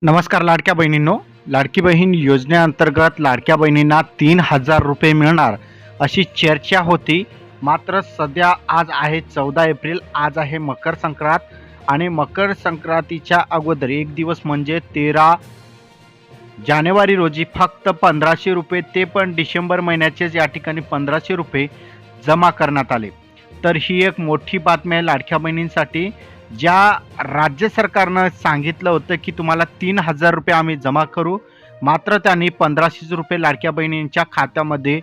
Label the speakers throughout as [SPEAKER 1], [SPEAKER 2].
[SPEAKER 1] नमस्कार लाडक्या बहिणींनो, लाडकी बहीण योजनेअंतर्गत लाडक्या बहिणींना 3,000 रुपये मिळणार अशी चर्चा होती. मात्र सध्या आज आहे 14 एप्रिल, आज आहे मकर संक्रांत आणि मकर संक्रांतीच्या अगोदर एक दिवस म्हणजे 13 जानेवारी रोजी फक्त 1,500 रुपये, ते पण डिसेंबर महिन्याचेच या ठिकाणी 1,500 रुपये जमा करण्यात आले. तर ही एक मोठी बातमी आहे लाडक्या बहिणींसाठी. ज्या राज्य सरकारनं सांगितलं होतं की तुम्हाला 3,000 रुपये आम्ही जमा करू, मात्र त्यांनी 1,500 रुपये लाडक्या बहिणींच्या खात्यामध्ये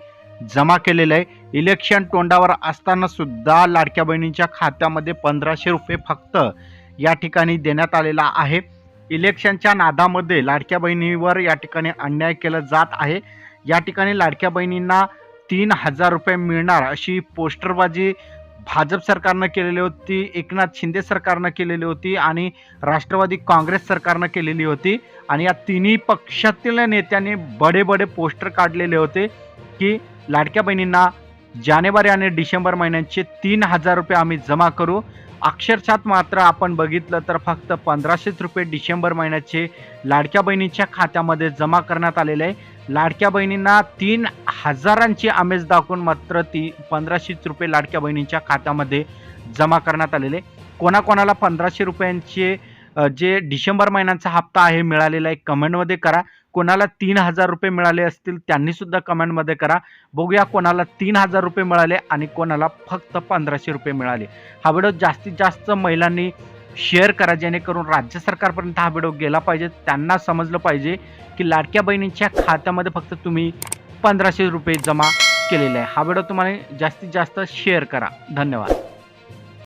[SPEAKER 1] जमा केलेलं आहे. इलेक्शन तोंडावर असताना सुद्धा लाडक्या बहिणींच्या खात्यामध्ये 1,500 रुपये फक्त या ठिकाणी देण्यात आलेला आहे. इलेक्शनच्या नादामध्ये लाडक्या बहिणीवर या ठिकाणी अन्याय केला जात आहे. या ठिकाणी लाडक्या बहिणींना 3,000 रुपये मिळणार अशी पोस्टरबाजी भाजप सरकारनं केलेली होती, एकनाथ शिंदे सरकारनं केलेली होती आणि राष्ट्रवादी काँग्रेस सरकारनं केलेली होती. आणि या तिन्ही पक्षातील नेत्यांनी बडे पोस्टर काढलेले होते की लाडक्या बहिणींना जानेवारी आणि डिसेंबर महिन्यांचे 3,000 रुपये आम्ही जमा करू. अक्षरशः मात्र आपण बघितलं तर फक्त 1,500 रुपये डिसेंबर महिन्याचे लाडक्या बहिणीच्या खात्यामध्ये जमा करण्यात आलेले आहे. लाडक्या बहिणींना 3,000ची आमेज दाखवून मात्र 1,500 रुपये लाडक्या बहिणींच्या खात्यामध्ये जमा करण्यात आलेले. कोणाकोणाला 1,500 रुपयांचे जे डिसेंबर महिन्याचा हप्ता आहे मिळालेला आहे कमेंटमध्ये करा. कोणाला 3,000 रुपये मिळाले असतील त्यांनी सुद्धा कमेंटमध्ये करा. बघूया कोणाला 3,000 रुपये मिळाले आणि कोणाला फक्त 1,500 रुपये मिळाले. हा व्हिडिओ जास्तीत जास्त महिलांनी शेअर करा, जेणेकरून राज्य सरकारपर्यंत हा व्हिडिओ गेला पाहिजे. त्यांना समजलं पाहिजे की लाडक्या बहिणींच्या खात्यामध्ये फक्त तुम्ही 1,500 रुपये जमा केलेले आहे. हा व्हिडिओ तुम्हाला जास्तीत जास्त शेअर करा. धन्यवाद.